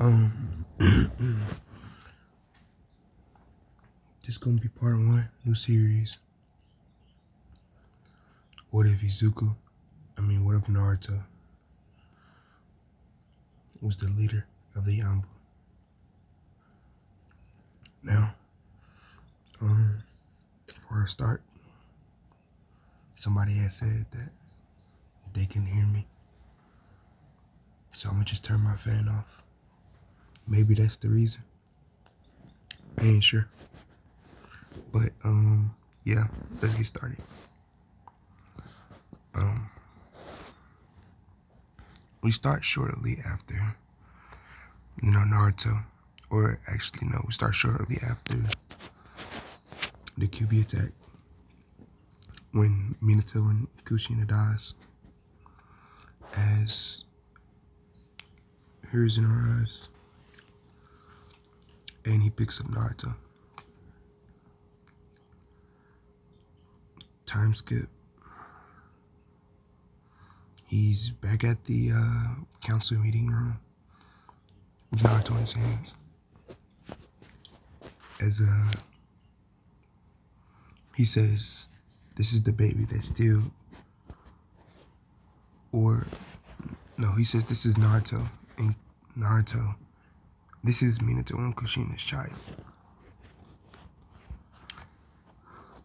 Um, this gonna be part one, new series. What if what if Naruto was the leader of the anbu? Now, before I start, somebody has said that they can hear me, so I'm gonna just turn my fan off. Maybe that's the reason. I ain't sure, but yeah, let's get started. We start shortly after, Naruto, or actually no, we start shortly after the QB attack when Minato and Kushina dies. As Hiruzen arrives and he picks up Naruto. Time skip. He's back at the council meeting room with Naruto in his hands. As he says, "This is the baby that still," or no, he says, "This is Naruto and Naruto. This is Minato and Kushina's child."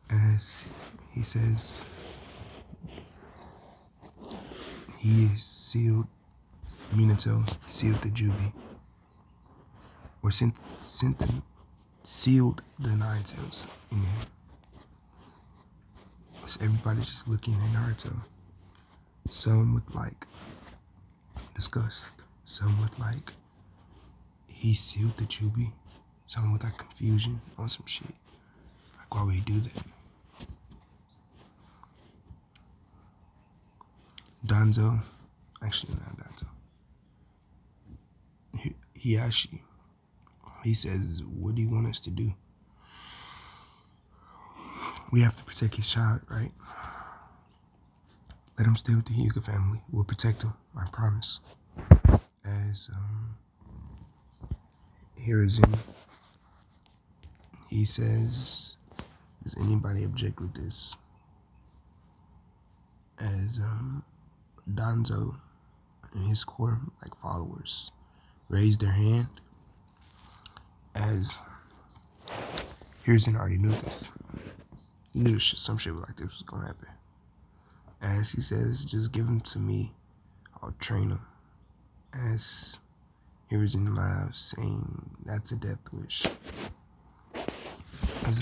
As he says, he is sealed. Minato sealed the Jubi, or sealed the Nine Tails in him. So everybody's just looking at Naruto. Some with disgust. Some with he sealed the Jubi. Some with confusion on some shit. Why would he do that? Danzo, actually not Danzo. Hiyashi. He says, "What do you want us to do? We have to protect his child, right? Let him stay with the Hyuga family. We'll protect him, I promise." As Hiruzen, he says, "Does anybody object with this?" As Danzo and his core followers raised their hand. As Hiruzen already knew this. He knew some shit like this was gonna happen. As he says, "Just give him to me. I'll train him." As Hiruzen laughs, saying, "That's a death wish." As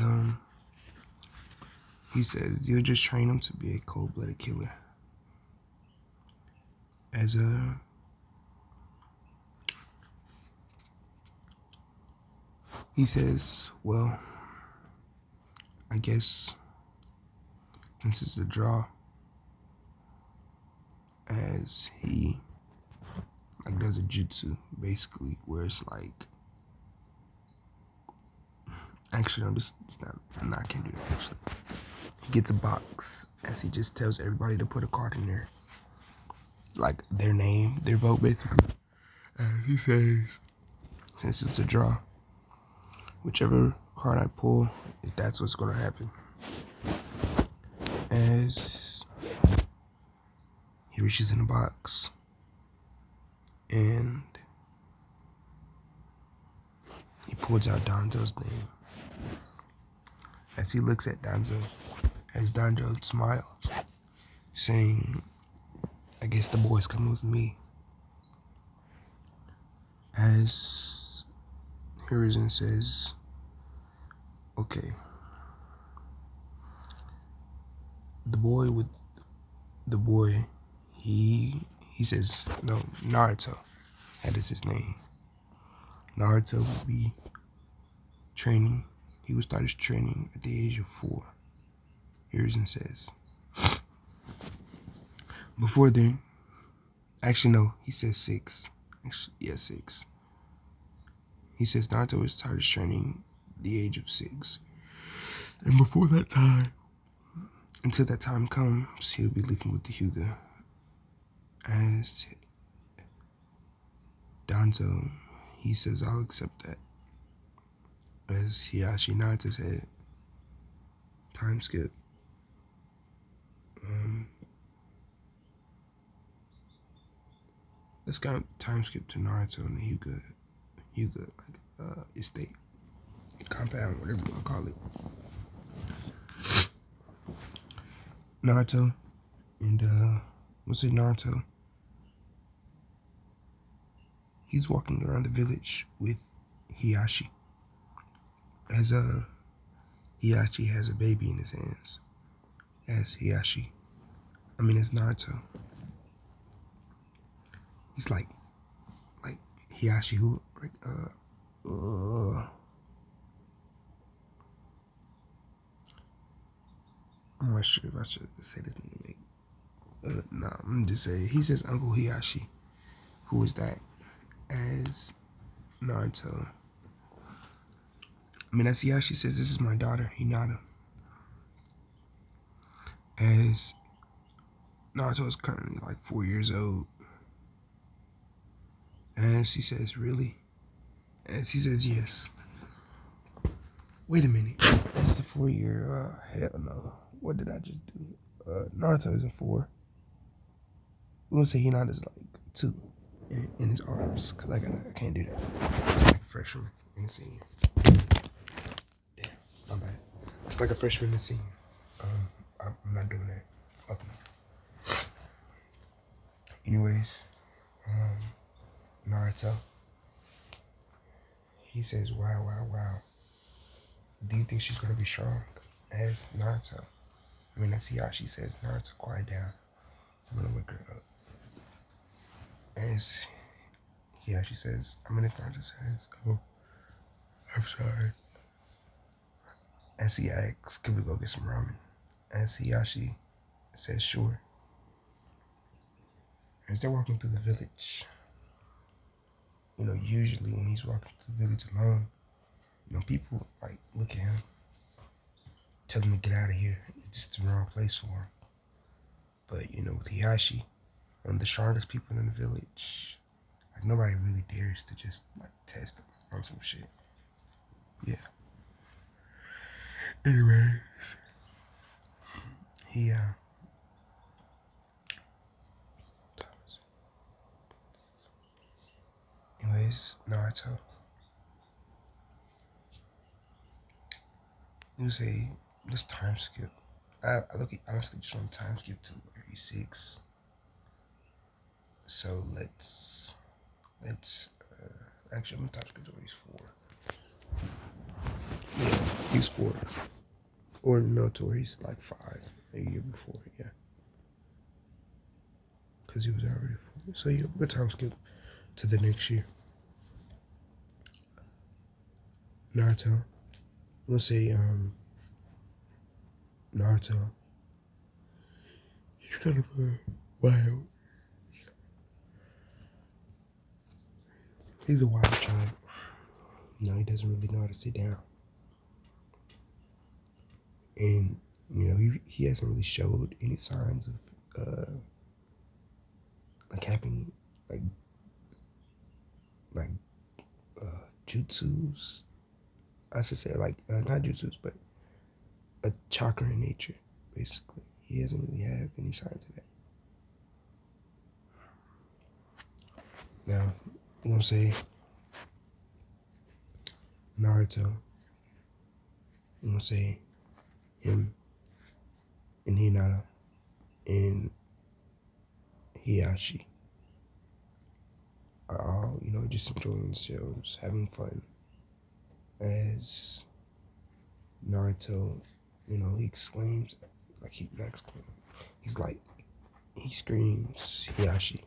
he says, "You'll just train him to be a cold-blooded killer." As he says, "Well, I guess since it's a draw," as he does a jutsu basically where it's actually no, this it's not. No, I can't do that actually. He gets a box as he just tells everybody to put a card in there, their name, their vote basically. And he says, since it's a draw, whichever card I pull, that's what's gonna happen. As he reaches in the box and he pulls out Danzo's name. As he looks at Danzo, as Danzo smiles, saying, "I guess the boy's coming with me." As Hiruzen says, "Okay." The boy, he says, no, Naruto, that is his name. Naruto will be training. He will start his training at the age of 4. Hiruzen says. Before then, actually no, he says 6. Actually, yeah, 6. He says Naruto will start his training at the age of 6. And before that time, until that time comes, he'll be living with the Hyuga. As Danzo, he says I'll accept that. As Hiyashi nods his head. Time skip. Let's count time skip to Naruto and Hyuga, estate, compound, whatever you want to call it. Naruto and what's it? Naruto. He's walking around the village with Hiyashi. As Hiyashi has a baby in his hands. As Naruto. He's like Hiyashi, who I'm not sure if I should say this name. Nah, I'm gonna just say he says Uncle Hiyashi. Who is that? As Naruto. As Hiyashi says, this is my daughter, Hinata. As Naruto is currently like 4 years old. As he says, really? As he says, yes. Wait a minute. That's the 4-year, hell no. What did I just do? Naruto isn't 4. We're gonna say Hinata's like 2 in his arms, cause I can't do that. It's like a freshman and a senior. Damn, my bad. It's like a freshman and a senior. I'm not doing that. Fuck no. Anyways, Naruto. He says, wow, wow, wow. Do you think she's gonna be strong? As Naruto. That's Hiyashi says, Naruto, quiet down. I'm gonna wake her up. As Hiyashi says, Naruto says, oh, I'm sorry. As he asks, can we go get some ramen? As Hiyashi says, sure. As they're walking through the village, usually when he's walking through the village alone, people like look at him, tell him to get out of here. It's just the wrong place for him. But with Hiyashi, one of the strongest people in the village, like nobody really dares to just like test him on some shit. Yeah. Anyways, Naruto. You say this time skip. I honestly just want to time skip to 36. So let's actually I'm gonna time skip to 4. Yeah, he's 4. Or no, Tori's like 5 a year before, yeah. Cause he was already 4. So yeah, we're gonna time skip to the next year. Naruto. We'll say Naruto. He's kind of wild. He's a wild child. He doesn't really know how to sit down. And, he hasn't really showed any signs of having jutsus. I should say not jutsus, but a chakra in nature, basically. He doesn't really have any signs of that. Now, I'm gonna say Naruto. I'm gonna say him and Hinata and Hiyashi are all, just enjoying themselves, having fun. As Naruto, he exclaims, he screams, Hiyashi,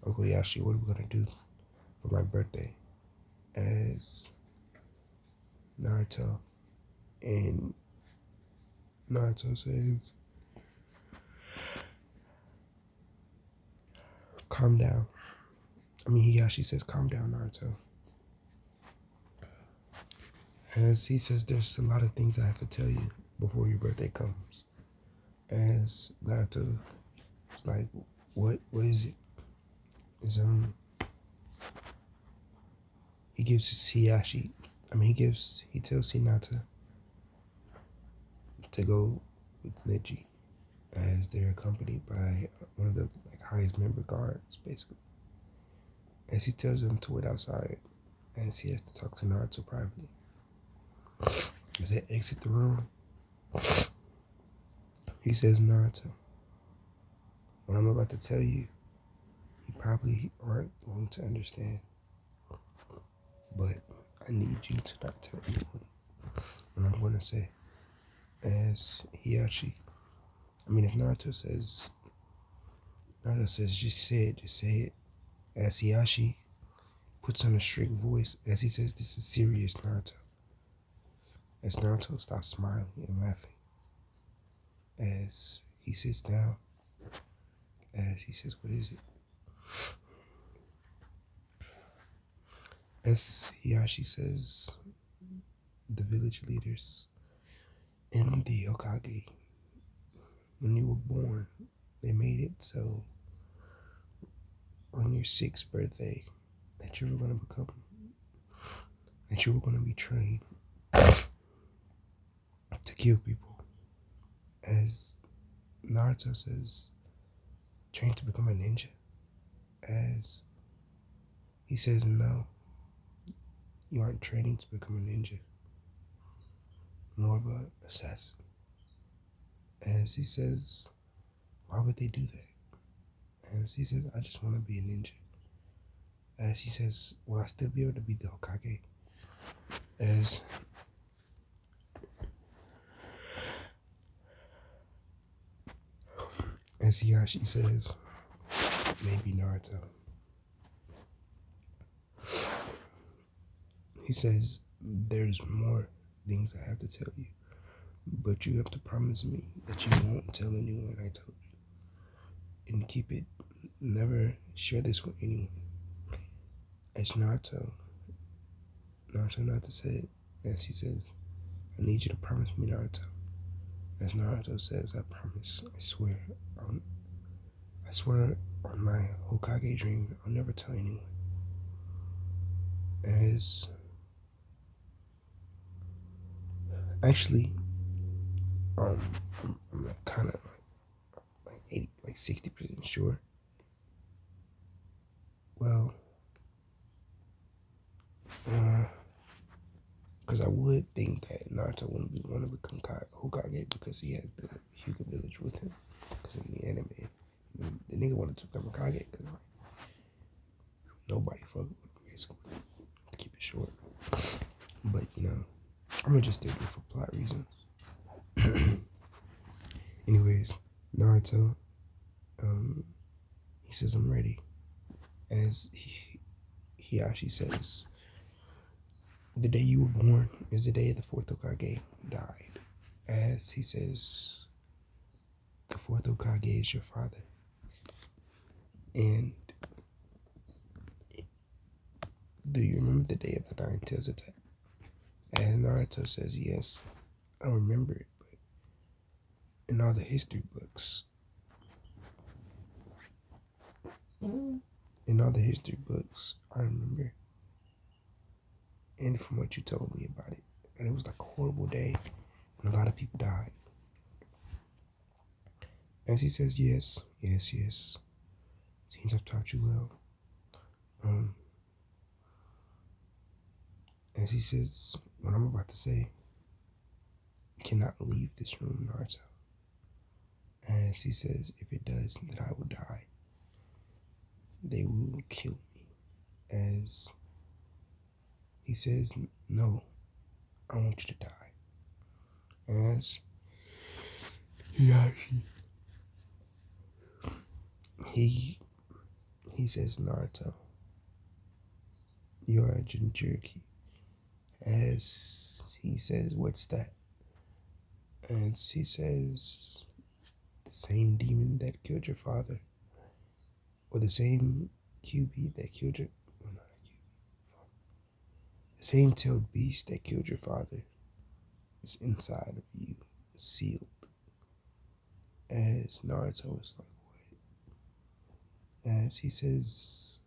Uncle Hiyashi, what are we gonna do for my birthday? As Naruto says, calm down. Hiyashi says, calm down, Naruto. As he says, there's a lot of things I have to tell you before your birthday comes. As Naruto is like, what is it? Is he gives Hiyashi, he tells Hinata to go with Neji as they're accompanied by one of the like highest member guards, basically. As he tells them to wait outside, as he has to talk to Naruto privately. As they exit the room, he says, Naruto, what I'm about to tell you, you probably aren't going to understand. But I need you to not tell anyone what I'm going to say. As Naruto says, just say it. As Hiyashi puts on a strict voice, as he says, this is serious, Naruto. As Naruto stops smiling and laughing. As he sits down, as he says, what is it? As Hiyashi says, the village leaders in the Hokage, when you were born, they made it so on your 6th birthday that you were going to be trained to kill people. As Naruto says, trained to become a ninja. As he says, no, you aren't training to become a ninja, more of an assassin. As he says, why would they do that? As he says, I just want to be a ninja. As he says, will I still be able to be the Hokage? As Hiyashi says, maybe Naruto. He says, there's more things I have to tell you, but you have to promise me that you won't tell anyone I told you. And keep it, never share this with anyone. As Naruto said, as he says, I need you to promise me, Naruto. As Naruto says, I promise, I swear on my Hokage dream, I'll never tell anyone. As actually, I'm like kind of like 80, like 60% sure. Well, because I would think that Naruto wouldn't want to become Hokage because he has the Hyuga village with him. Because in the anime, the nigga wanted to become Hokage because like nobody fucked with him, basically. To keep it short. But I'm gonna just stay there for plot reasons. Anyways, Naruto, he says I'm ready. As he actually says, the day you were born is the day the 4th Hokage died. As he says, the 4th Hokage is your father. And do you remember the day of the Nine Tails attack? And Naruto says, yes, I don't remember it, but in all the history books, I remember. And from what you told me about it, that it was like a horrible day and a lot of people died. As he says, yes. Seems I've taught you well. As he says, what I'm about to say, you cannot leave this room, Naruto. As he says, if it does, then I will die. They will kill me. As he says, no, I want you to die. As he says, Naruto, you are a Jinchuriki. As he says, what's that? As he says, the same demon that killed your father, or the same QB that killed your, well, not a QB, the same tailed beast that killed your father is inside of you, sealed. As Naruto is like, what? As he says,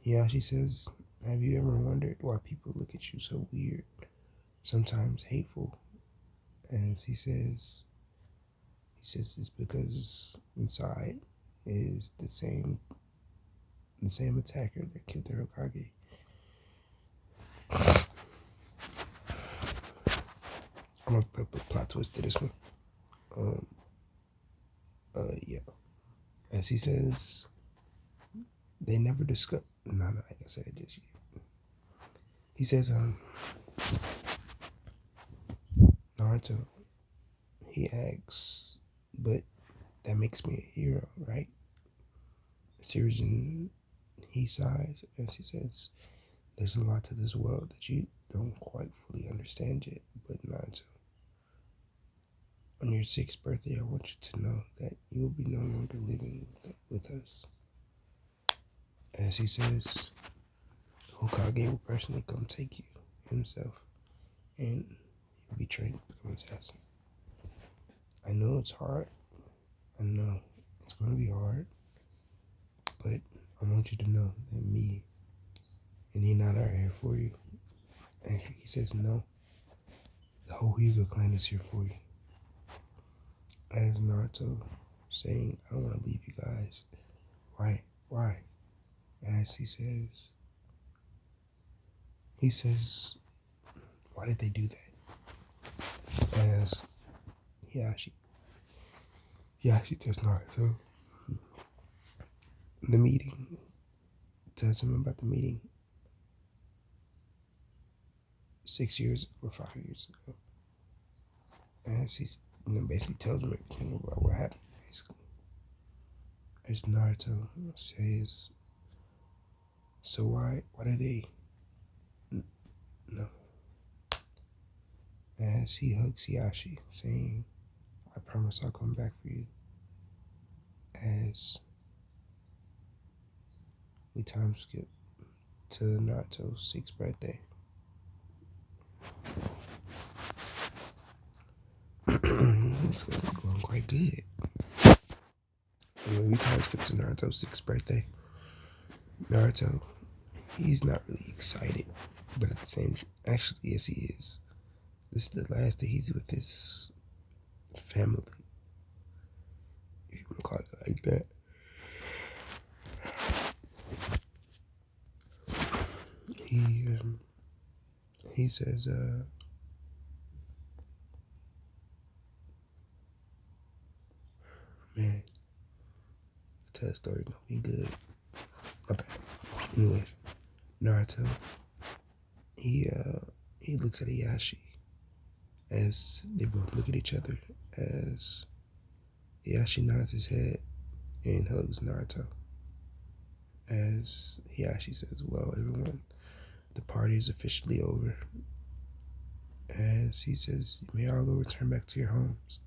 he actually says, Have you ever wondered why people look at you so weird, sometimes hateful? As he says it's because inside is the same attacker that killed the Hokage. I'm gonna put a plot twist to this one. Um, yeah. As he says, they never discuss. No, like I said, it just. He says, Naruto. He asks, but that makes me a hero, right? Sirijan, he sighs as he says, there's a lot to this world that you don't quite fully understand yet, but Naruto. On your 6th birthday, I want you to know that you will be no longer living with us. As he says, Hokage will personally come take you himself, and he'll be trained to become an assassin. I know it's hard. I know it's going to be hard, but I want you to know that me and Hinata are here for you. Actually, he says no. The whole Hyuga clan is here for you. As Naruto saying, I don't want to leave you guys. Why? Why? As he says, why did they do that? As Hiashi tells Naruto the meeting, tells him about the meeting 6 years or 5 years ago. As he basically tells him everything about what happened, basically. As Naruto says, so why did they? No. As he hugs Hiashi, saying, I promise I'll come back for you. As we time skip to Naruto's 6th birthday. This was going quite good. Anyway, we time skip to Naruto's 6th birthday. Naruto, he's not really excited, but at the same time, actually, yes, he is. This is the last day he's with his family, if you want to call it like that. He says, man, tell the story gonna be good. My bad. Anyways, Naruto, he looks at Hiashi as they both look at each other, as Hiashi nods his head and hugs Naruto. As Hiashi says, well, everyone, the party is officially over. As he says, may all go return back to your homes.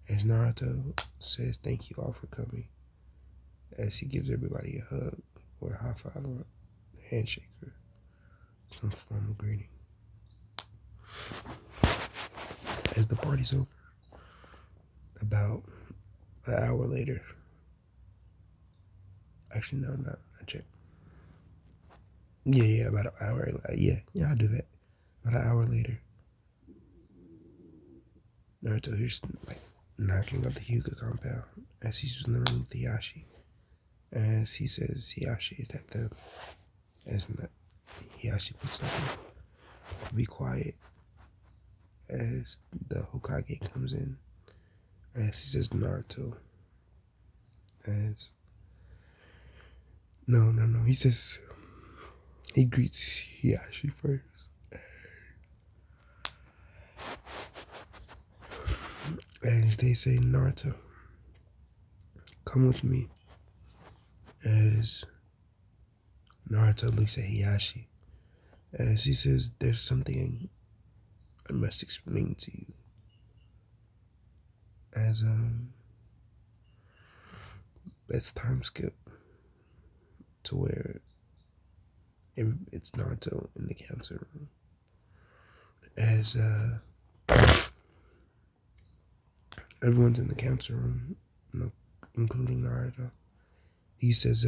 As Naruto says, thank you all for coming. As he gives everybody a hug or a high five or a handshake or some form of greeting. As the party's over, about an hour later, actually no, not check. Yeah, about an hour. Yeah, I'll do that. About an hour later, Naruto hears like knocking on the Hyuga compound as he's in the room with Hiashi. As he says, Hiashi, is that them? As Hiashi puts something to be quiet. As the Hokage comes in, as he says, Naruto. As no, he says he greets Hiashi first. As they say, Naruto, come with me. As Naruto looks at Hiashi, as he says, there's something I must explain to you. As let's time skip to where it's Naruto in the council room. As everyone's in the council room, including Naruto. He says,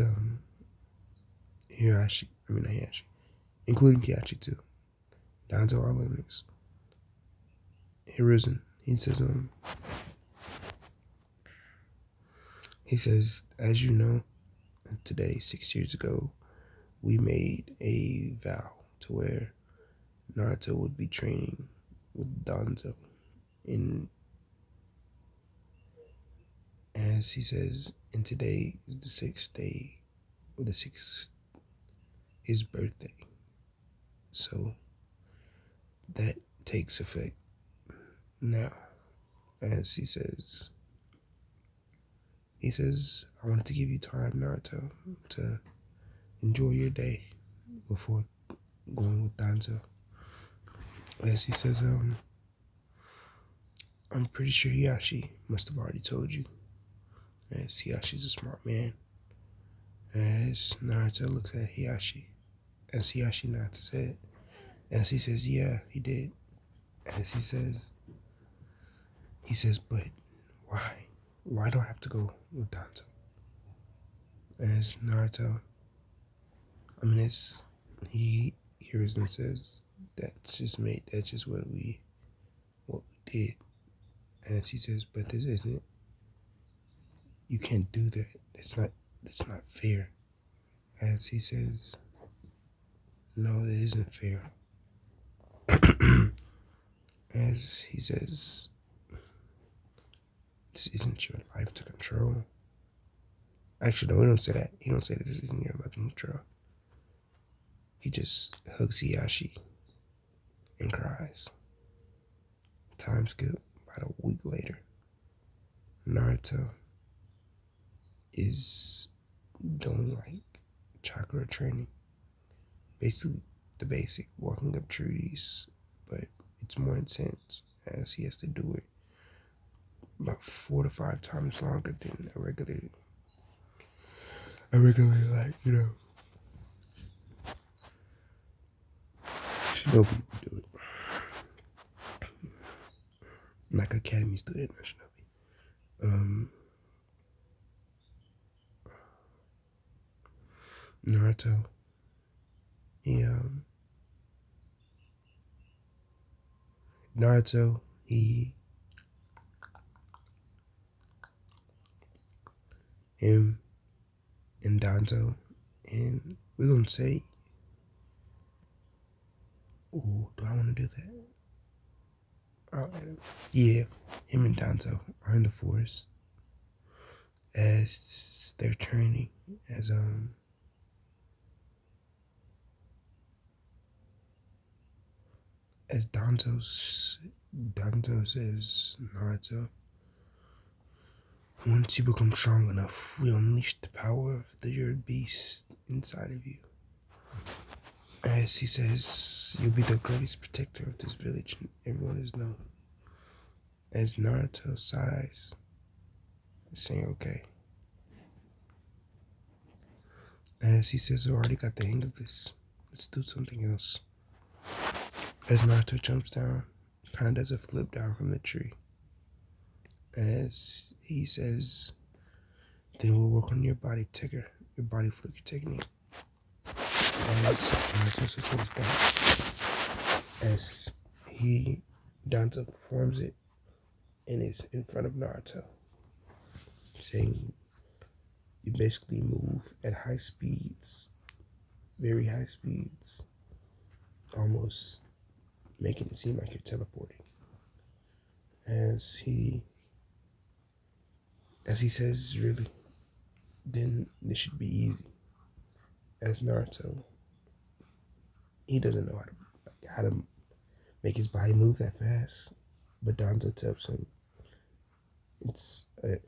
Hiashi, including Kiachi too, down to all listeners. Hiruzen, he says, as you know, today, 6 years ago, we made a vow to where Naruto would be training with Danzo in, as he says, and today is the sixth day, or the sixth, his birthday. So that takes effect now. As he says, I wanted to give you time, Naruto, to enjoy your day before going with Danzo. As he says, I'm pretty sure Hiyashi must have already told you, as Hiyashi's a smart man. As Naruto looks at Hiyashi, as Hiyashi nods his head, as he says, yeah, he did. As he says, but why? Why do I have to go with Danzo? As Naruto, he hears and says, that's just what we did. As he says, but this isn't, you can't do that. That's not fair. As he says, no, that isn't fair. As he says, this isn't your life to control. Actually, no, he don't say that. He don't say that this isn't your life to control. He just hugs Hiyashi and cries. Time skip. About a week later, Naruto is doing like chakra training. Basically, the basic walking up trees, but it's more intense as he has to do it about 4 to 5 times longer than a regular like, Shinobi would do it. Like academy student, not Shinobi. Naruto, he him and Danzo, and we're gonna say, ooh, do I want to do that? Yeah, him and Danzo are in the forest as they're training, as Danzo says, Naruto, once you become strong enough, we unleash the power of your beast inside of you. As he says, you'll be the greatest protector of this village, and everyone is known. As Naruto sighs, saying, okay. As he says, I already got the hang of this. Let's do something else. As Naruto jumps down, kind of does a flip down from the tree. As he says, then we'll work on your body flicker technique. As Naruto says, what is that? As Danzo performs it and is in front of Naruto, saying, you basically move at high speeds, very high speeds, almost making it seem like you're teleporting. As he says, really, then this should be easy. As Naruto, he doesn't know how to make his body move that fast, but Danzo tells him it's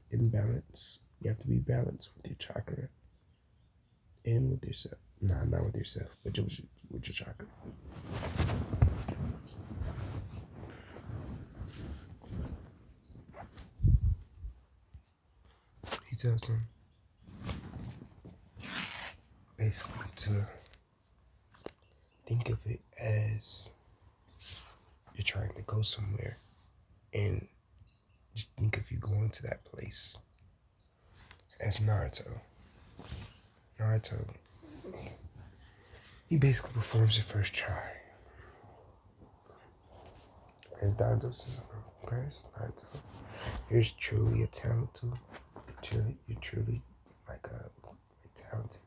in balance. You have to be balanced with your chakra and with yourself. Nah, not with yourself, but with your chakra. He tells him basically to think of it as you're trying to go somewhere, and just think of you going to that place. As Naruto, He basically performs the first try. As Danzo says, I'm impressed. Naruto, you're truly a talent too. You're truly like a talented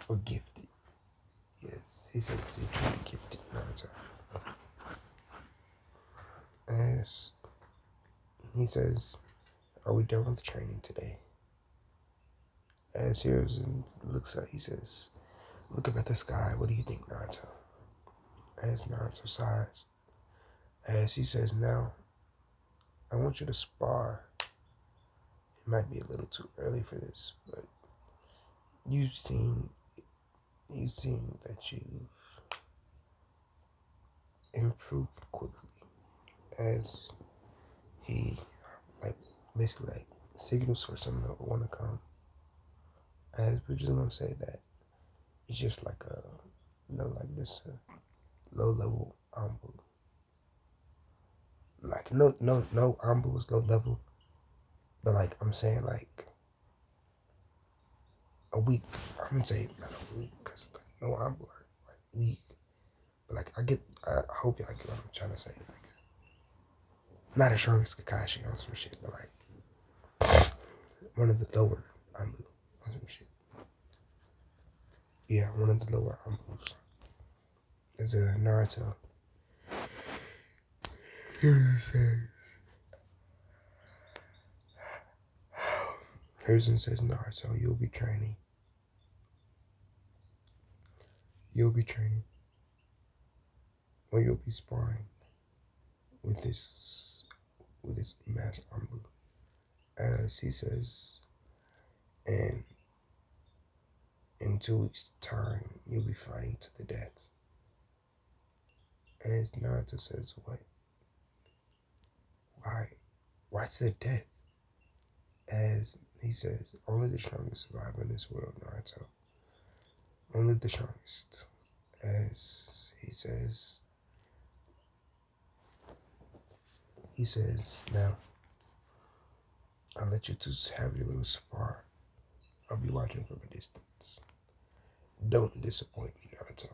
or gifted. Yes, he says you're truly gifted, Naruto. As he says, are we done with the training today? As Hiruzen looks up, he says, look up at the sky. What do you think, Naruto? As Naruto sighs, as he says, now, I want you to spar. It might be a little too early for this, but you've seen that you've improved quickly. As he, like, basically, like, signals for someone to want to come. As we're just gonna say that it's just like a, like just a low level anbu. Like no anbu is low level, but like I'm saying like a week. I'm gonna say not a week because like no anbu are like weak, but like I hope y'all get what I'm trying to say. Like not as strong as Kakashi on some shit, but like one of the lower anbu on some shit. Yeah, one of the lower anbus. Is a Naruto. Hiruzen says, Naruto, you'll be training. You'll be training. Or you'll be sparring with this mass anbu. As he says, and in 2 weeks' time, you'll be fighting to the death. As Naruto says, what? Why? Why to the death? As he says, only the strongest survive in this world, Naruto. Only the strongest. As he says, now, I'll let you two have your little spar. I'll be watching from a distance. Don't disappoint me, Naruto.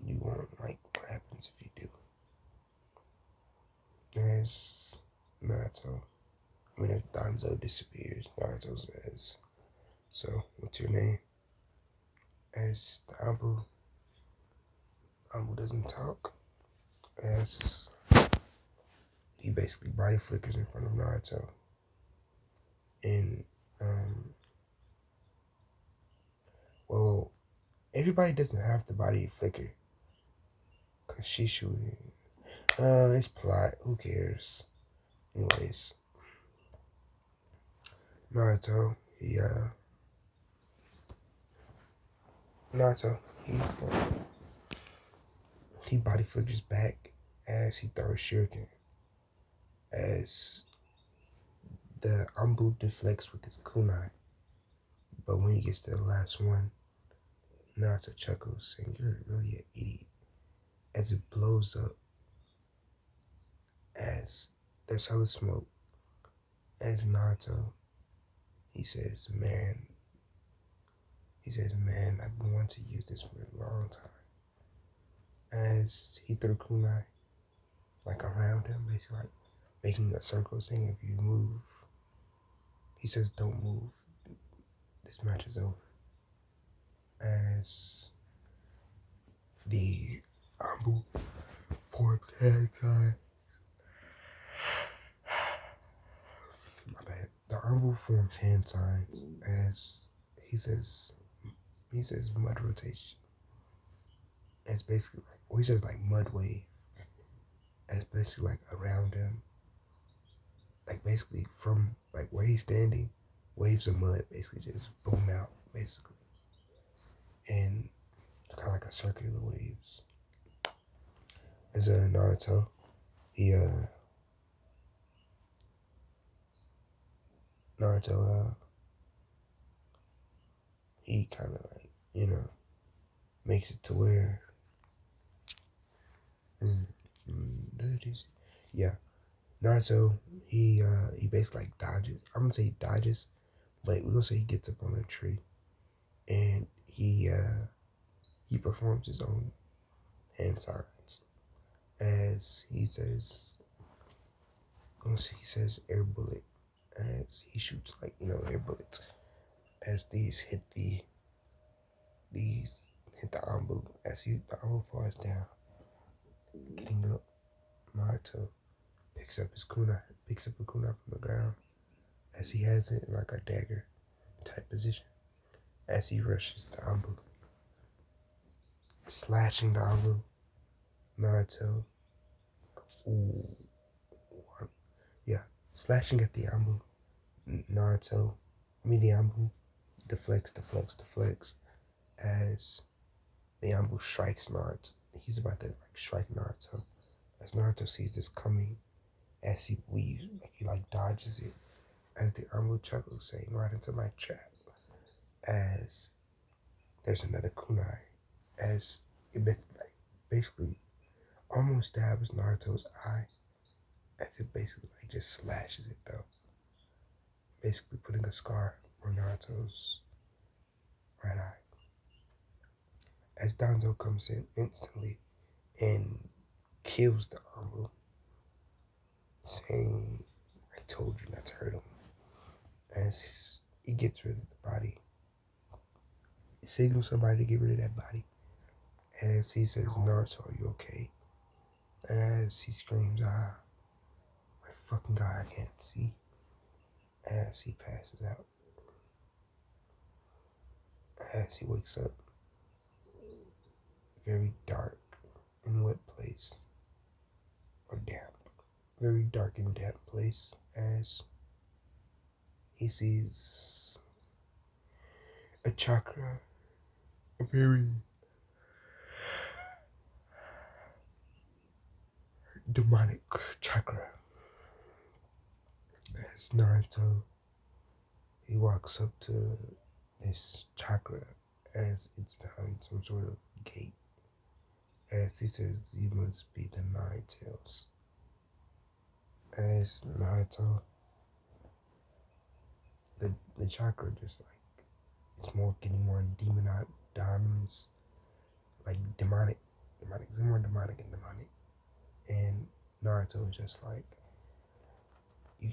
You won't like what happens if you do. As Naruto, as Danzo disappears, Naruto says, so, what's your name? As the anbu doesn't talk. As he basically body flickers in front of Naruto. And, well, everybody doesn't have the body flicker. Because Shishu, it's plot. Who cares? Anyways, Naruto, he body flickers back as he throws shuriken. As the anbu deflects with his kunai. But when he gets to the last one, Naruto chuckles, saying, you're really an idiot. As it blows up, as there's hella smoke, as Naruto, he says, man, I've been wanting to use this for a long time. As he threw kunai, like around him, basically like making a circle, saying if you move, he says don't move, this match is over. As the anbu forms hand signs. My bad. The anbu forms hand signs as he says mud rotation. As basically like, or he says like mud wave. As basically like around him. Like basically from like where he's standing, waves of mud basically just boom out basically. And kind of like a circular waves. As Naruto, he kind of like, makes it to where, yeah, Naruto, he basically like dodges. I'm gonna say he dodges, but we're gonna say he gets up on a tree, and he he performs his own hand signs as he says air bullet, as he shoots like air bullets, as these hit the anbu, as the anbu falls down. Getting up, Naruto picks up a kunai from the ground as he has it in like a dagger type position as he rushes the anbu, slashing the anbu. Naruto, ooh, yeah, slashing at the anbu. The anbu deflects as the anbu strikes Naruto. He's about to like strike Naruto. As Naruto sees this coming, as he weaves, he dodges it, as the anbu chuckles, saying, "Right into my trap." As there's another kunai, as it basically almost stabs Naruto's eye, as it basically just slashes it though, basically putting a scar on Naruto's right eye. As Danzo comes in instantly and kills the anbu, saying, "I told you not to hurt him." As he gets rid of the body, he signals somebody to get rid of that body. As he says, "Naruto, are you okay?" As he screams, "Ah, my fucking God, I can't see." As he passes out. As he wakes up, very dark and wet place, or damp, very dark and damp place, as he sees a chakra, a very demonic chakra. As Naruto, he walks up to this chakra as it's behind some sort of gate. As he says, "You must be the Nine Tails." As Naruto, the chakra just it's getting more demonized, like demonic. It's more demonic and demonic. And Naruto is just like, you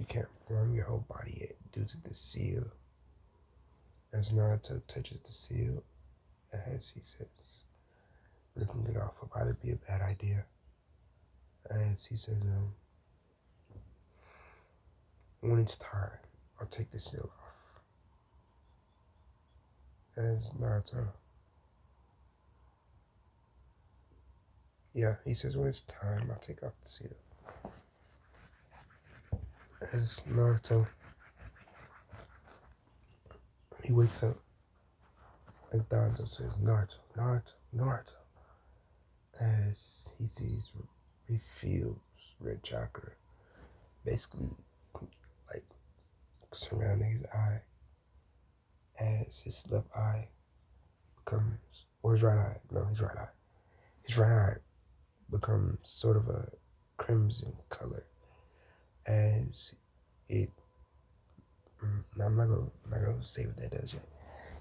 can't form your whole body yet due to the seal. As Naruto touches the seal, as he says, ripping it off would probably be a bad idea. As he says, when it's time, I'll take the seal off. As Naruto, yeah, he says, when it's time, I'll take off the seal. As Naruto, he wakes up, as Danzo says, Naruto, as he feels red chakra, basically, surrounding his eye, as his left eye becomes, or his right eye, no, his right eye. His right eye becomes sort of a crimson color, as it, I'm not gonna say what that does yet.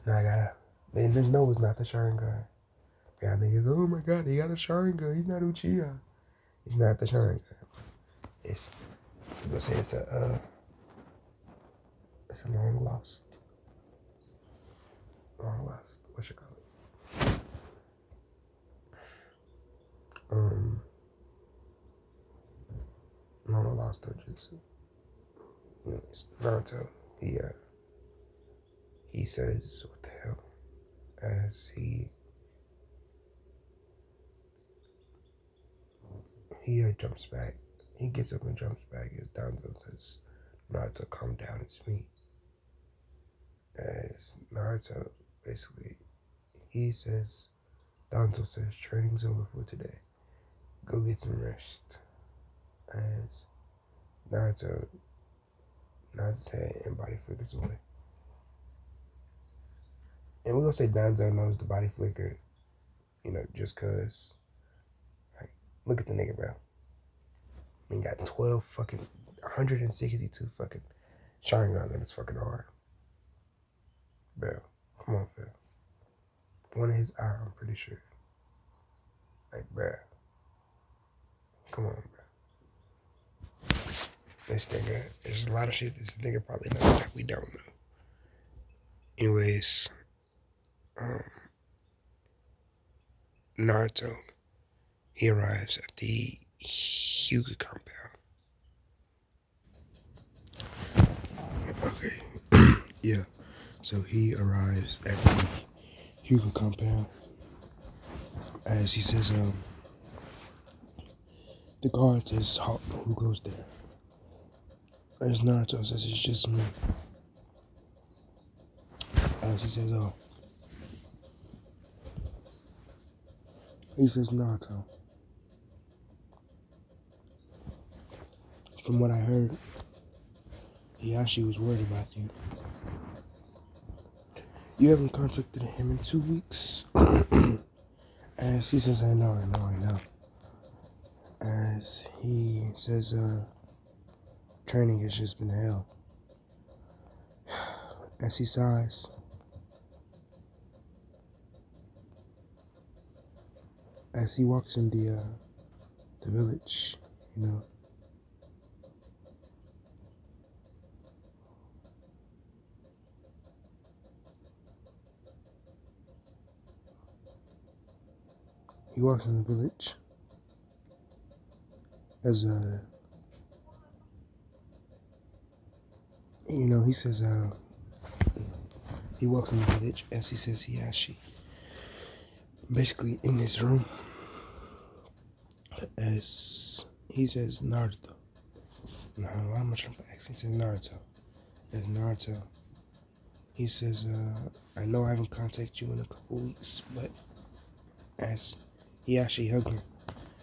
Now I gotta, and no, it's not the Sharingan. Yeah, niggas, oh my God, he got a Sharingan. He's not Uchiha. It's not the Sharingan. I'm gonna say it's a long lost, what you call it? Long lost dojutsu. It's Naruto. He says, what the hell? As he jumps back. He gets up and jumps back as Danzo says, "Naruto, calm down, it's me." As Naruto, basically, Danzo says, "Training's over for today. Go get some rest." As Naruto nods his head and body flickers away. And we're gonna say Danzo knows the body flicker, just cause, look at the nigga, bro. He got 162 fucking Sharingans in his fucking arm. Bro, come on, Phil. One of his eye, I'm pretty sure. Like, bruh. Come on, bruh. This nigga, there's a lot of shit this nigga probably knows that we don't know. Anyways, Naruto, he arrives at the Hyuga compound. Okay. Yeah. So he arrives at the Hyuga compound. As he says, the guard says, who goes there? As Naruto says, it's just me. As he says, he says, Naruto. From what I heard, he actually was worried about you. You haven't contacted him in 2 weeks. As he says, I know. As he says, training has just been hell. As he sighs, as he walks in the village, you know, he walks in the village as you know, he says, he walks in the village as he says Hiyashi. Basically in his room, as he says Naruto. No, why am I trying to ask? He says Naruto. As Naruto, he says, I know I haven't contacted you in a couple weeks, but as he actually hugged him,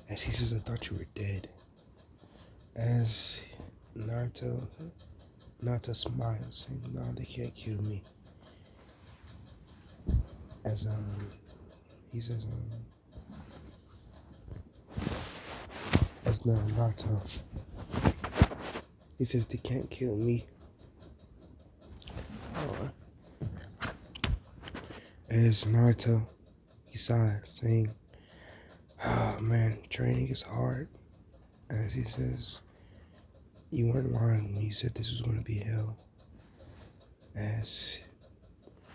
as he says, I thought you were dead. As Naruto smiles, saying, no, they can't kill me. As he says, as Naruto, he says they can't kill me. As Naruto, he sighs, saying, oh man, training is hard. As he says, you weren't lying when you said this was going to be hell. As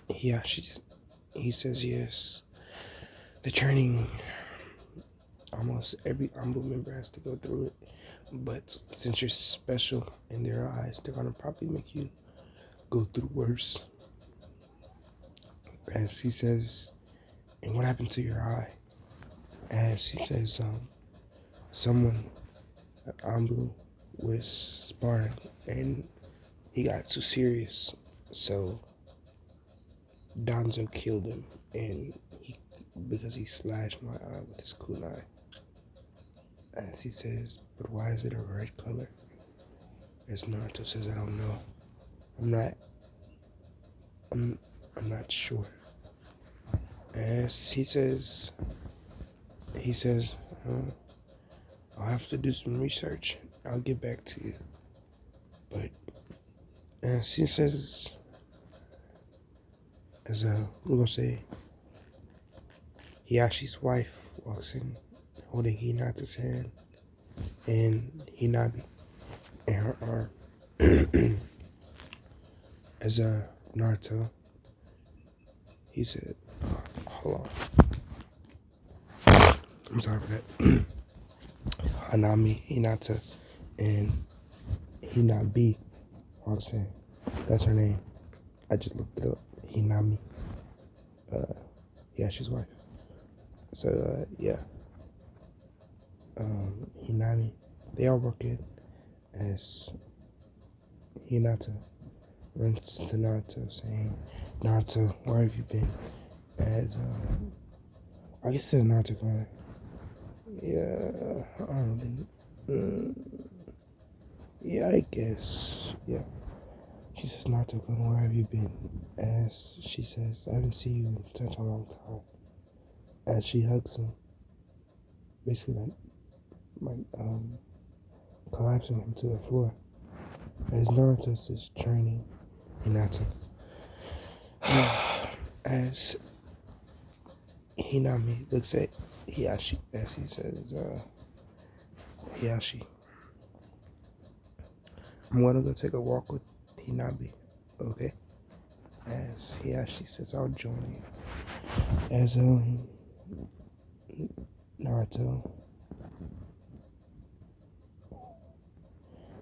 he says, yes, the training, almost every anbu member has to go through it. But since you're special in their eyes, they're going to probably make you go through worse. As he says, and what happened to your eye? As he says, someone at anbu was sparring and he got too serious, so Danzo killed him, and because he slashed my eye with his kunai. As he says, but why is it a red color? As Naruto says, I don't know. I'm not sure. As he says, I'll have to do some research. I'll get back to you. But as he says, we're gonna say, Hiyashi's wife walks in, holding Hinata's hand, and Hinabi in her arm. As Naruto, he said, hold on. I'm sorry for that. Hanami, Hinata, and Hinabi walks in. That's her name. I just looked it up. Hinami. Yeah, she's wife. So, yeah. Hinami. They all walk in as Hinata runs to Naruto saying, Naruto, where have you been? As, I guess it's Naruto going, yeah, I don't know. Yeah, I guess. Yeah. She says, Naruto, where have you been? As she says, I haven't seen you in such a long time. As she hugs him, basically collapsing him to the floor. As Naruto is training Hinata. As Hinami looks at Hiyashi as he says, Hiyashi, I'm gonna go take a walk with Hinabi, okay? As Hiyashi says, I'll join you. As Naruto,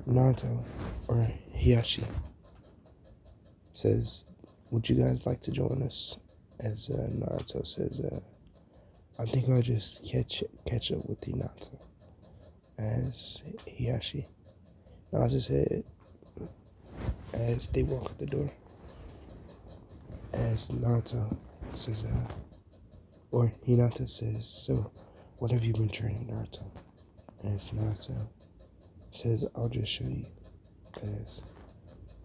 Naruto, or Hiyashi says, would you guys like to join us? As Naruto says, I think I'll just catch up with Hinata. As Hiyashi nods his head as they walk out the door. As Naruto says, or Hinata says, so what have you been training, Naruto? As Naruto says, I'll just show you. As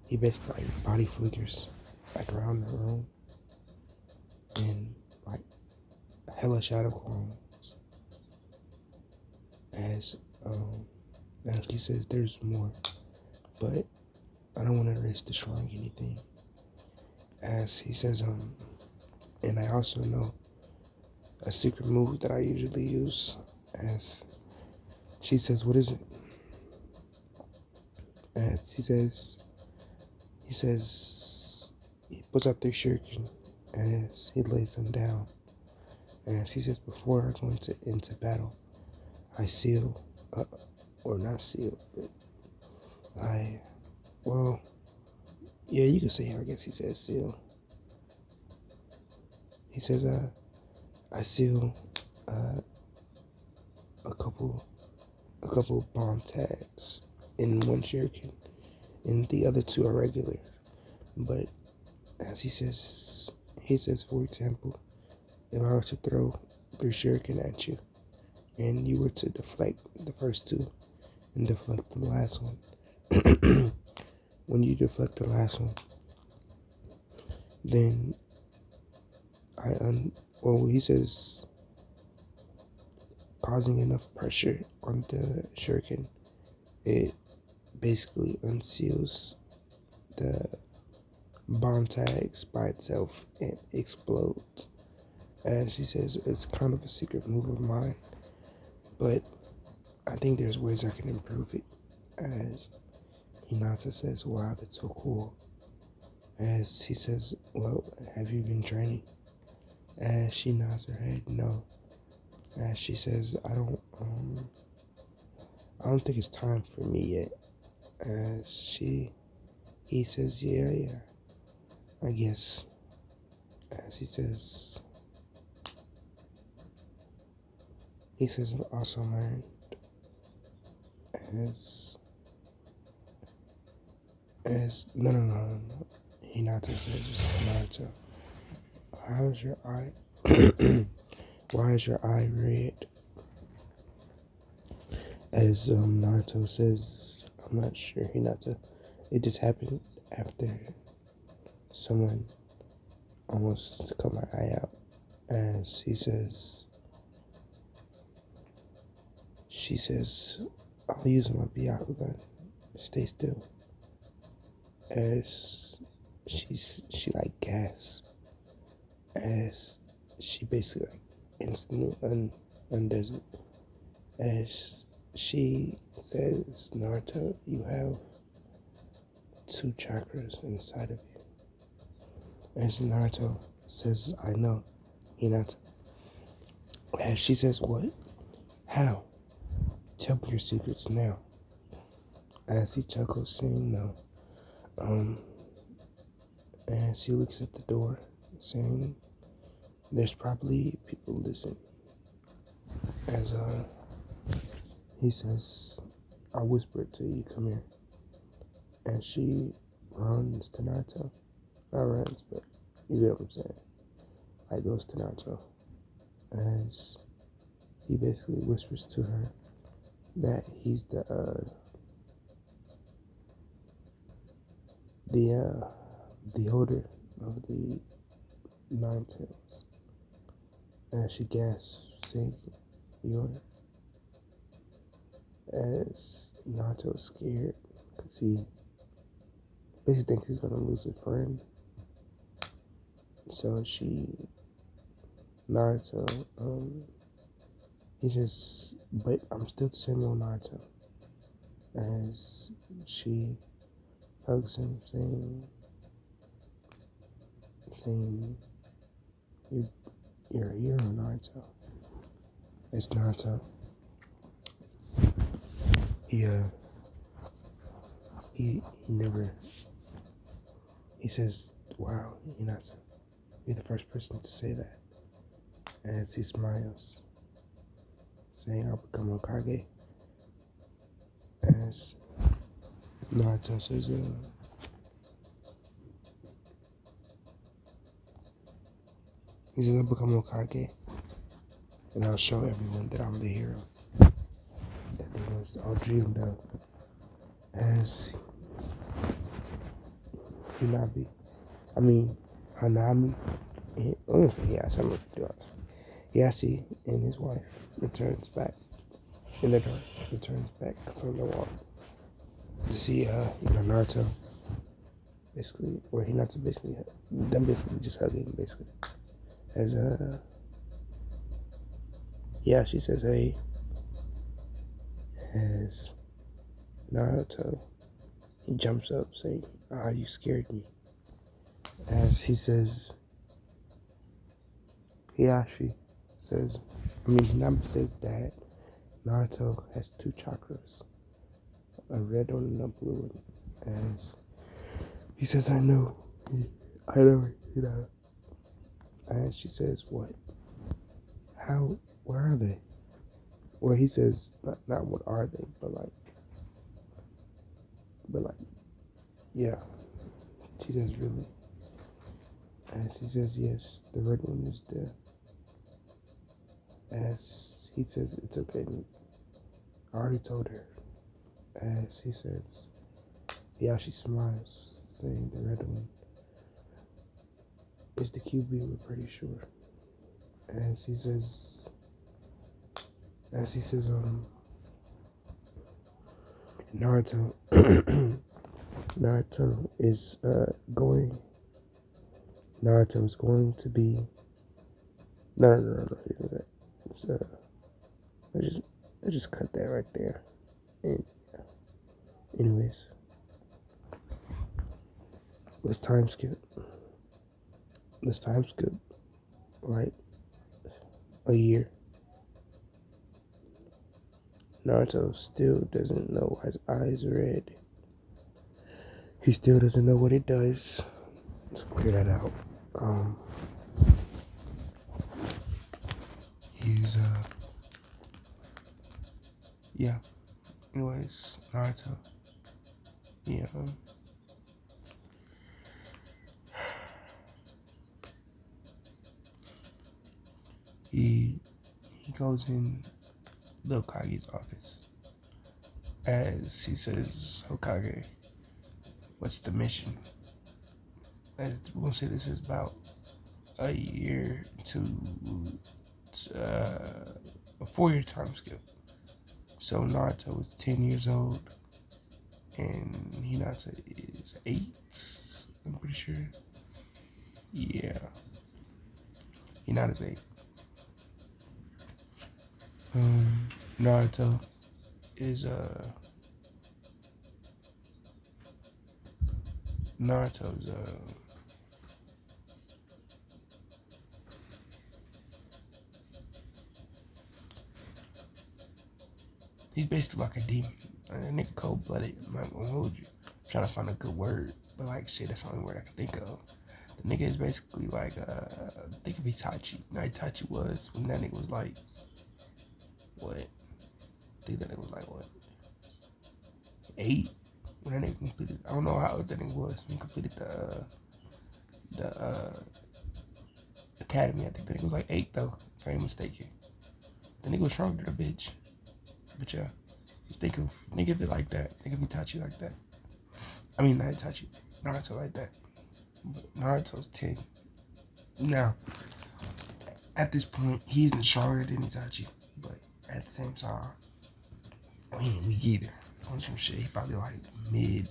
he basically like body flickers like around the room and like hella shadow clones. As he says, there's more, but I don't want to risk destroying anything. As he says, and I also know a secret move that I usually use. As she says, what is it? As he he puts out their shuriken as he lays them down. As he says, before I go into battle, I seal, or not seal, but well, yeah, you can say, I guess he says seal. He says, I seal a couple bomb tags in one shuriken, and the other two are regular. But as he says, for example, if I were to throw the shuriken at you, and you were to deflect the first two and deflect the last one, when you deflect the last one, then he says, causing enough pressure on the shuriken, it basically unseals the bomb tags by itself and explodes. As she says, it's kind of a secret move of mine, but I think there's ways I can improve it. As Hinata says, wow, that's so cool. As he says, well, have you been training? As she nods her head, no. As she says, I don't think it's time for me yet. As he says, yeah, I guess. As he says, I've also learned no. Hinata says, Naruto, how's your eye? Why is your eye red? As Naruto says, I'm not sure, Hinata. It just happened after someone almost cut my eye out. As she says, I'll use my Byakugan. Stay still. As she like gasps. As she basically like instantly undoes it. As she says, Naruto, you have 2 chakras inside of you. As Naruto says, I know, Hinata. As she says, what? How? Tell me your secrets now. As he chuckles, saying no. As he looks at the door, saying, there's probably people listening. As he says, I'll whisper it to you, come here. And she runs to Naruto. Not runs, but you get what I'm saying. Like goes to Naruto. As he basically whispers to her that he's the holder of the 9 tails. And she gasps, saying, you're. As Naruto's scared because he basically thinks he's gonna lose a friend. So she Naruto, he says, but I'm still the same old Naruto. As she hugs him, saying, you, you're a hero, Naruto. It's Naruto. He, uh, he never, he says, wow, Hinata, you're the first person to say that. As he smiles, saying, I'll become Hokage. As Naruto says, he says, I'll become Hokage, and I'll show everyone that I'm the hero that they once all dreamed of. As Hinabi, I mean, Hanami, I'm gonna say Hiashi, I'm gonna do it. Hiashi and his wife returns back in the dark, returns back from the walk to see, Naruto, basically, where Hinata basically, them basically just hugging, basically. As, Hiashi says, hey, as Naruto, he jumps up saying, you scared me. As he says, Hiashi says, Hinata says that Naruto has two chakras, a red one and a blue one. As he says, I know, And she says, what? How, where are they? Well, he says, not what are they, but like, yeah. She says, really? As he says, yes, the red one is there. As he says, it's okay. I already told her. As he says, yeah, she smiles, saying the red one is the QB, we're pretty sure. As he says, Naruto, Naruto is going. Naruto is going to be. No. It's, let's just cut that right there. And yeah. Anyways, let's time skip. Like a year. Naruto still doesn't know why his eyes are red. He still doesn't know what it does. Let's clear that out. He's yeah. Anyways, Naruto. Yeah. He goes in the Hokage's office. As he says, Hokage, what's the mission? As we're gonna say this is about a year to a 4-year time skip. So Naruto is 10 years old, and Hinata is 8. I'm pretty sure. Yeah, Hinata's 8. Naruto is Naruto's he's basically like a demon. That nigga cold blooded. I'm not gonna hold you. I'm trying to find a good word, but like shit, that's the only word I can think of. The nigga is basically like think of Itachi. Now Itachi was when that nigga was like what? I think that nigga was like what? 8? When that nigga completed, I don't know how old that nigga was when he completed the academy. I think that nigga was like 8 though, if I ain't mistaken. The nigga was stronger than a bitch. But yeah, just think of it like that. Think of Itachi like that. I mean, not Itachi, Naruto like that. But Naruto's 10. Now, at this point, he's stronger than Itachi. But at the same time, I mean, weak either. On some shit, he probably like mid,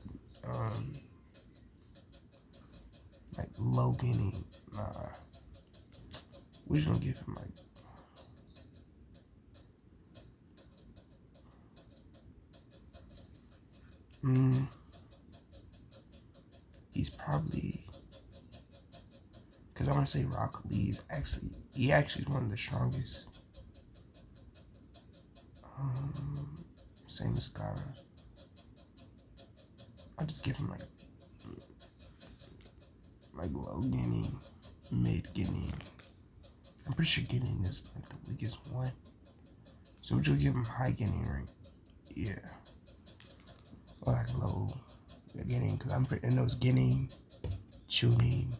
like Logan and We're just gonna give him like he's probably, because I want to say Rock Lee is actually, he actually is one of the strongest. Same as Gara. I'll just give him like low getting, mid getting. I'm pretty sure getting is like the weakest one. So would you give him high getting rank? Yeah. Or like low getting, because I know it's getting, tuning,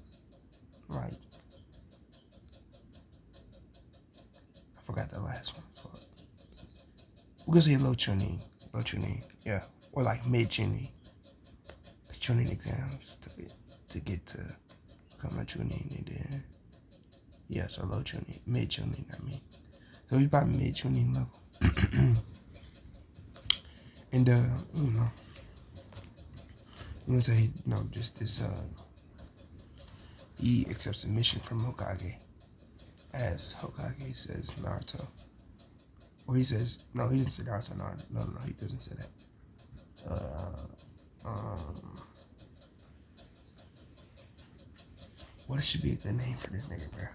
like, I forgot the last one. Fuck. We're gonna say low tuning, yeah. Or like mid tuning. Tuning exams to get to become a tuning, and then yeah, so low tuning, mid tuning. I mean, so he's about mid tuning level. And you know, I'm gonna say just this. He accepts a mission from Hokage, as Hokage says Naruto, or he says no, he didn't say Naruto. No, he doesn't say that. What should be a good name for this nigga, bro? I'm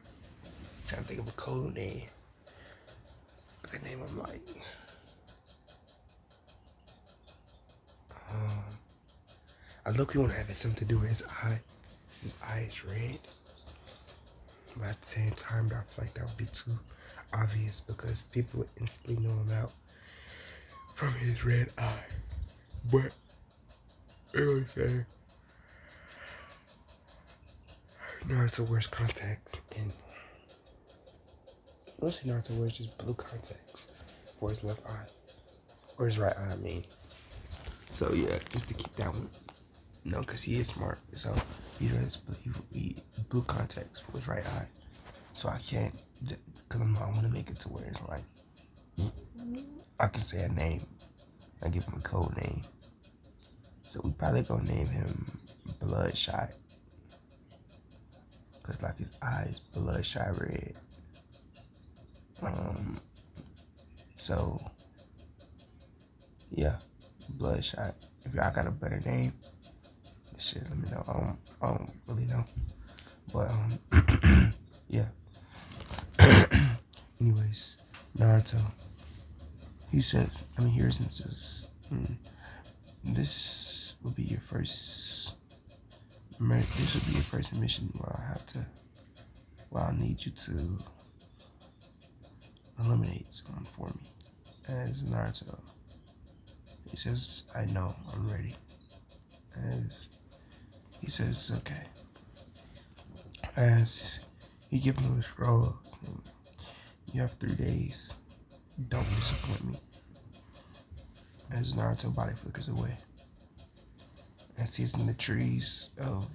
trying to think of a code name. A good name I'm like. I look, you want to have something to do with his eye. His eye is red. But at the same time, I feel like that would be too obvious because people would instantly know him out from his red eye. But, you know what I'm saying? Naruto wears contacts, and mostly Naruto wears just blue contacts for his left eye, or his right eye, I mean. So yeah, just to keep that one, because he is smart. So he does, but he blue contacts for his right eye. So I can't, because I want to make it to where it's like I can say a name, I give him a code name. So we probably gonna name him Bloodshot. Cause like his eyes bloodshot red. So yeah, Bloodshot. If y'all got a better name, shit, let me know. I don't really know, but yeah. Anyways, Naruto. He says, here's and says, this will be your first. This will be your first mission where I'll need you to eliminate someone for me. As Naruto, he says, I know, I'm ready. As he says, okay. As he gives him the scrolls, and you have 3 days. Don't disappoint me. As Naruto body flickers away. As he's in the trees of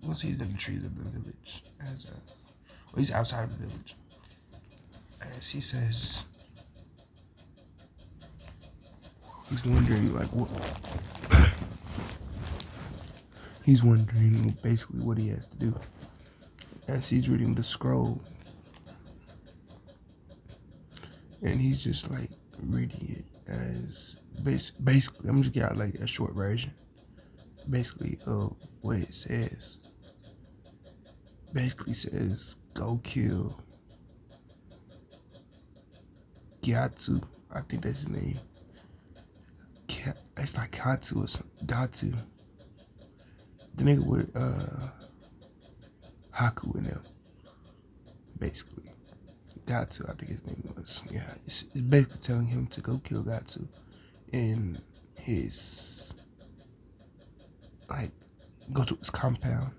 the village. He's outside of the village. As he says, he's wondering what. He's wondering basically what he has to do. As he's reading the scroll, and he's just like reading it as basically. I'm just getting like a short version, basically of what it says. Basically says, go kill Gyatso. I think that's his name. It's like Katsu or something. Datu. The nigga with Haku in them. Basically. Gatsu, I think his name was. Yeah, it's basically telling him to go kill Gatsu in his, go to his compound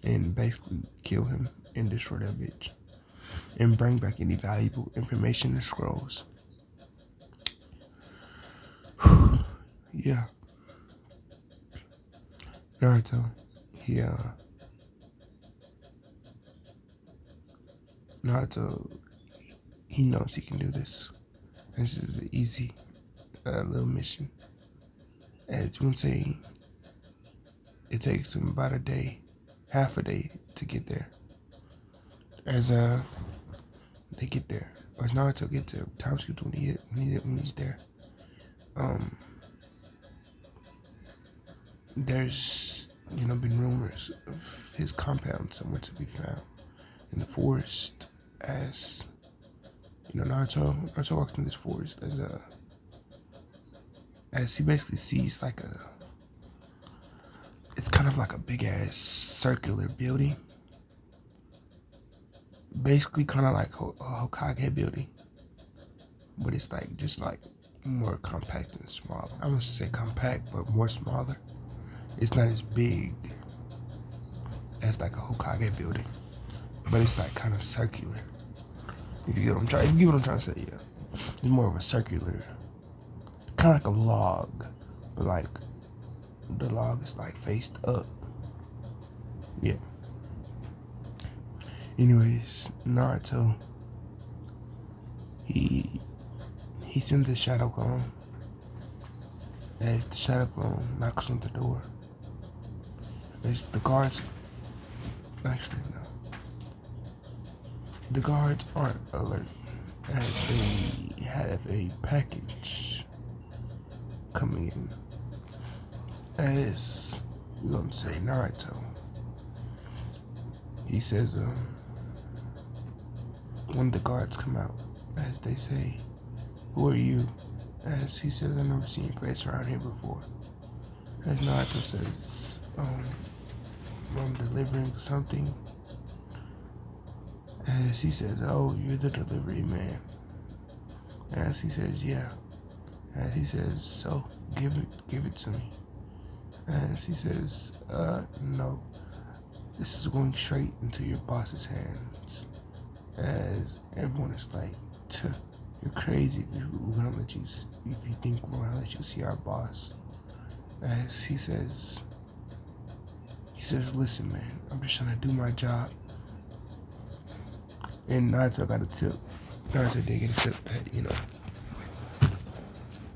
and basically kill him and destroy that bitch and bring back any valuable information and scrolls. Yeah. Naruto, he knows he can do this. This is an easy little mission. As you can say, it takes him about half a day to get there. As they get there, or Naruto get there, time skipped when he's there. There's been rumors of his compound somewhere to be found in the forest. As Naruto walks in this forest as he basically sees like it's kind of like a big ass circular building, basically kind of like a Hokage building, but it's like just like more compact and small. I must say compact, but more smaller. It's not as big as like a Hokage building, but it's like kind of circular. If you get what I'm trying to say, yeah. It's more of a circular, kind of like a log, but like the log is like faced up. Yeah. Anyways, Naruto, he sends the shadow clone. As the shadow clone knocks on the door, there's the guards. Actually, no. The guards aren't alert, as they have a package coming in. As we're gonna say, Naruto, he says, one of the guards come out, as they say, "Who are you?" As he says, "I've never seen your face around here before." As Naruto says, I'm delivering something. As he says, "Oh, you're the delivery man." As he says, "Yeah." As he says, "So, give it to me." As he says, "No. This is going straight into your boss's hands." As everyone is like, "You're crazy. We're gonna let you. If you think we're gonna let you see our boss." As he says, "Listen, man. I'm just trying to do my job." And Naruto got a tip. Naruto did get a tip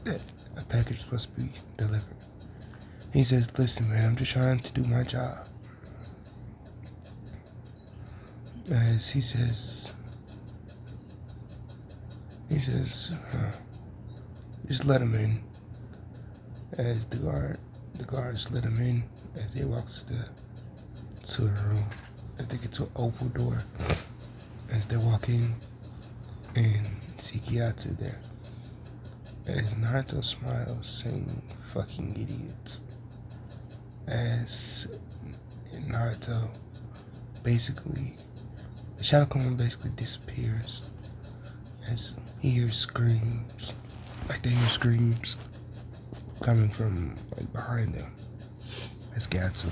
that a package is supposed to be delivered. He says, "Listen, man. I'm just trying to do my job." As he says, "Just let him in." As the guards let him in as they walk to a room. As they get to an oval door. As they walk in and see Gyatso there. As Naruto smiles, saying, "Fucking idiots." As Naruto basically, the Shadow Clone basically disappears as he hears screams. Like they hear screams coming from like behind them. As Gyatso,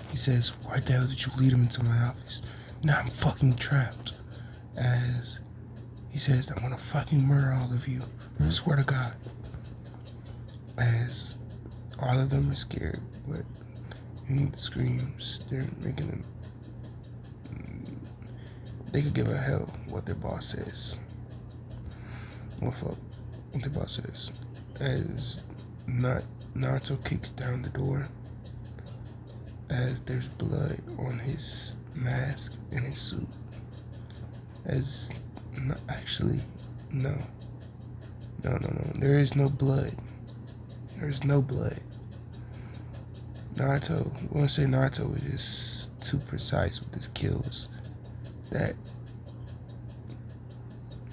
he says, "Why the hell did you lead him into my office? Now I'm fucking trapped." As he says, "I'm gonna fucking murder all of you. I swear to God." As all of them are scared, but the screams, they're making them. They could give a hell what their boss says. Well, fuck what their boss says. As Naruto kicks down the door, as there's blood on his mask and his suit. As no. There is no blood. There's no blood. Naruto, I want to say Naruto is just too precise with his kills that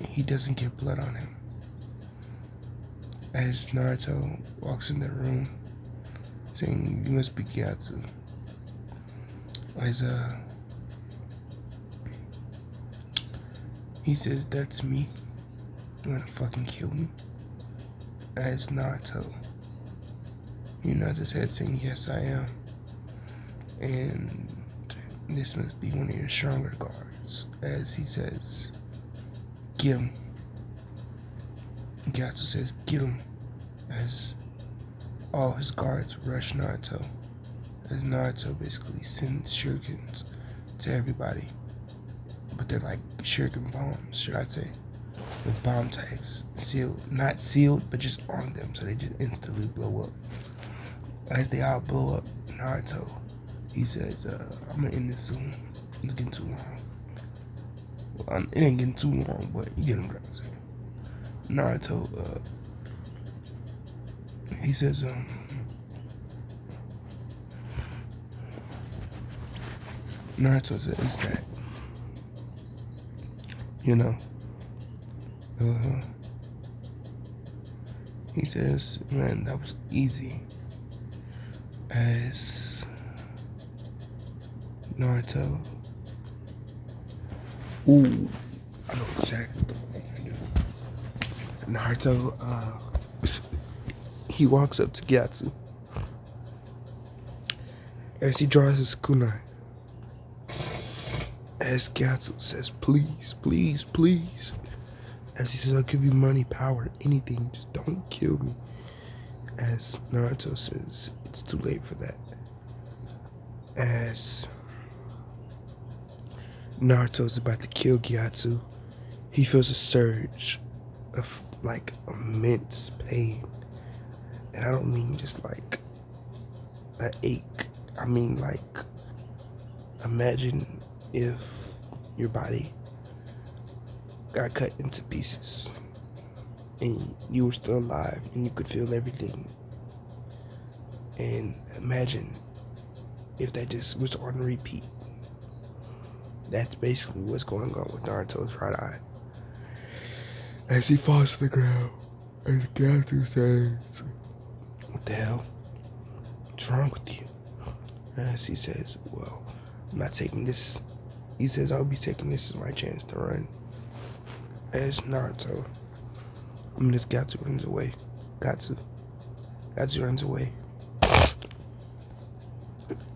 he doesn't get blood on him. As Naruto walks in the room, saying, "You must be Gyatso." As he says, "That's me. You wanna fucking kill me?" As Naruto, he nods his head, saying, "Yes, I am. And this must be one of your stronger guards." As he says, "Get him." Gyatso says, "Get him." As all his guards rush Naruto. As Naruto basically sends shurikens to everybody. But they're like shuriken bombs, should I say. With bomb tags sealed. Not sealed, but just on them, so they just instantly blow up. As they all blow up, Naruto, he says, "I'm gonna end this soon. It's getting too long." Well, it ain't getting too long, but you get what I'm trying to say. Naruto, he says, Naruto says that, you know, uh, he says, man, that was easy. As Naruto, ooh, I know exactly what I'm gonna do. Naruto, he walks up to Gyatso as he draws his kunai. As Gyatso says, please, please, please. As he says, I'll give you money, power, anything, just don't kill me. As Naruto says, it's too late for that. As Naruto's about to kill Gyatso, he feels a surge of like immense pain. And I don't mean just like an ache. I mean like, imagine if your body got cut into pieces and you were still alive and you could feel everything. And imagine if that just was on repeat. That's basically what's going on with Naruto's right eye. As he falls to the ground, as Gyatso says, what the hell? What's wrong with you? As he says, well, I'm not taking this. He says, I'll be taking this as my chance to run. As Naruto, this Gyatso runs away. Gyatso runs away.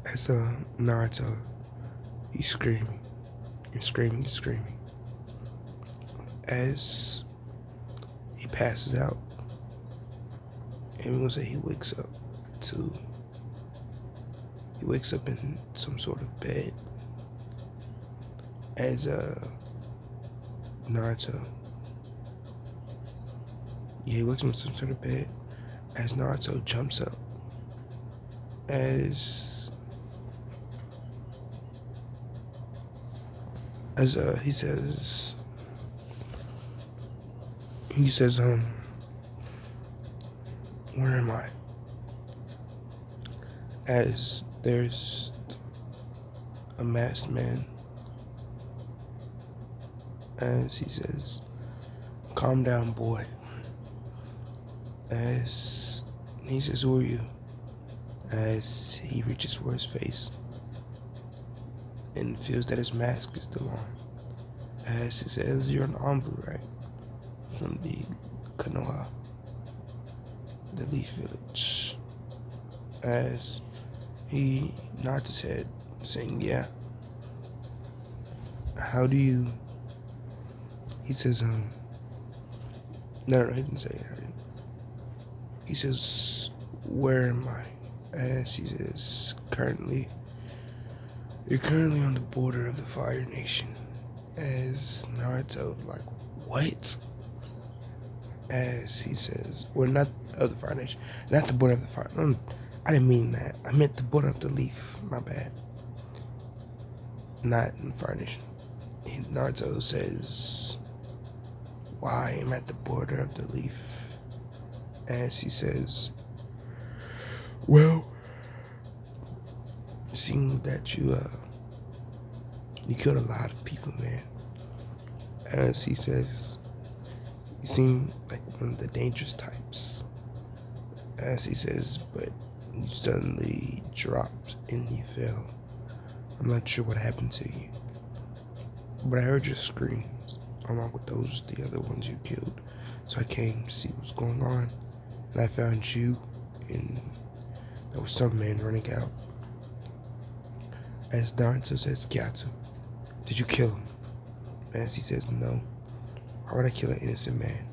As Naruto, he's screaming. He's screaming. As he passes out, and we're gonna say he wakes up in some sort of bed. As Naruto, he wakes up in some sort of bed. As Naruto jumps up, as he says, where am I? As there's a masked man, as he says, calm down, boy. As he says, who are you? As he reaches for his face and feels that his mask is still on. As he says, you're an anbu, right? From the Konoha, the Leaf Village. As he nods his head, saying, yeah. How do you... He says, no, he didn't say how do you... He says, where am I? As he says, you're currently on the border of the Fire Nation. As Naruto, like, what? As he says, well, not of the Fire Nation, not the border of the Fire. I didn't mean that. I meant the border of the Leaf. My bad. Not in the Fire Nation. Naruto says, why am I at the border of the Leaf? As he says, well, seeing that you killed a lot of people, man. As he says, you seem like one of the dangerous types. As he says, but you suddenly dropped and you fell. I'm not sure what happened to you, but I heard your screams along with the other ones you killed. So I came to see what's going on, and I found you, and there was some man running out. As Naruto says, Gyatso, did you kill him? As he says, no. Why would I kill an innocent man?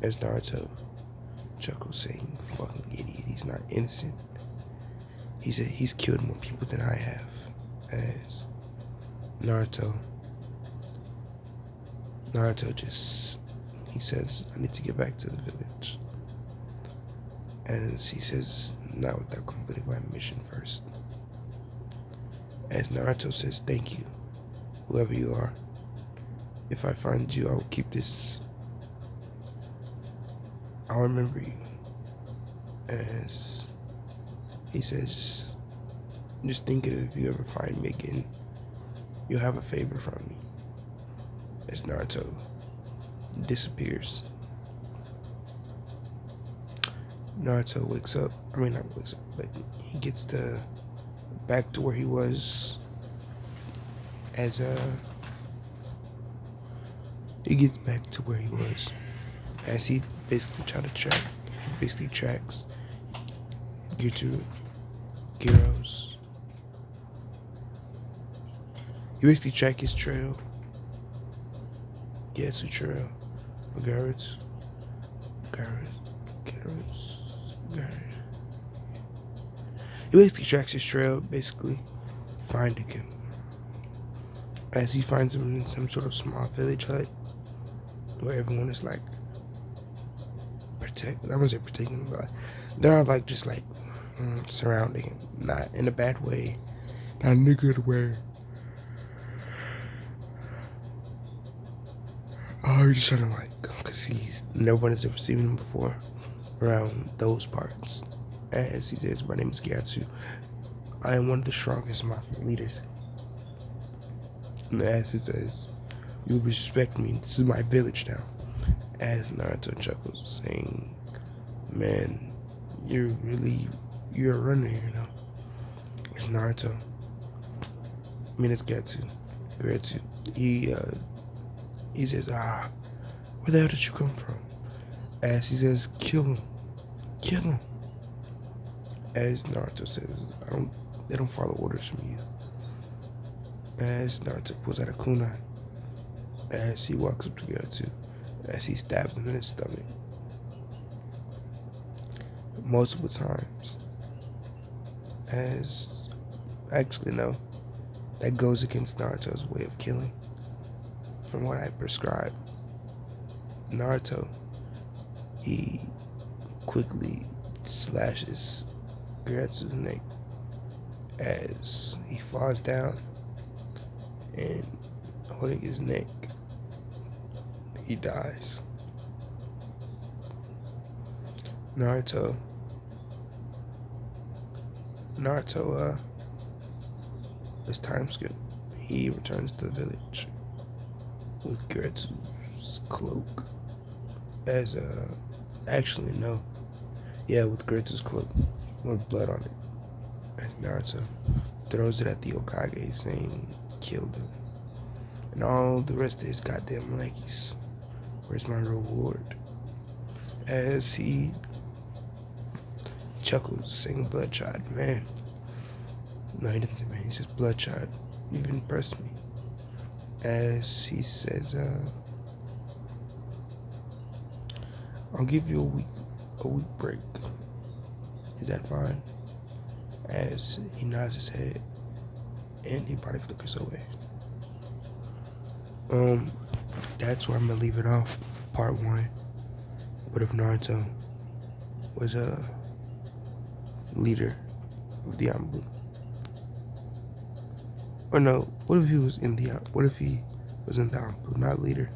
As Naruto chuckles, saying, fucking idiot, he's not innocent. He said he's killed more people than I have. As Naruto just, he says, I need to get back to the village. As he says, not without completing my mission first. As Naruto says, thank you, whoever you are. if I find you, I'll keep this. I'll remember you. As he says, just think of it, if you ever find me again, you'll have a favor from me. As Naruto disappears. Naruto wakes up. I mean, not wakes up, but he gets back to where he was. As he gets back to where he was. As he basically tracks Giro's. He basically track his trail. Getsu trail. Garrett's. He basically tracks his trail, basically finding him. As he finds him in some sort of small village hut where everyone is like I wouldn't say protecting him, but they're all like just like surrounding him. Not in a bad way, not in a good way. Oh, we're just trying to like, because no one has ever seen him before around those parts. As he says, my name is Gyatso. I am one of the strongest mafia leaders. And as he says, you respect me. This is my village now. As Naruto chuckles, saying, man, you're a runner here now. It's Naruto. I mean, it's Gyatso. He says, where the hell did you come from? As he says, kill him. As Naruto says, they don't follow orders from you. As Naruto pulls out a kunai, as he walks up to Gyatso, as he stabs him in his stomach multiple times. As actually no, that goes against Naruto's way of killing. From what I prescribe, Naruto, he quickly slashes Gyatso's neck as he falls down, and holding his neck, he dies. Naruto, this time skip, he returns to the village with Gyatso's cloak. As actually no, yeah, with Gyatso's cloak with blood on it. As Naruto throws it at the Hokage, saying, "Killed him." And all the rest of his goddamn leggies. Where's my reward? As he chuckles, saying, "Bloodshot, man." No, he doesn't say man, he says, "Bloodshot, you've impressed me." As he says, I'll give you a week break. Is that fine? As he nods his head and he body flickers away. That's where I'm gonna leave it off. Part 1. What if Naruto was a leader of the anbu? Or no, what if he was in the anbu, not leader?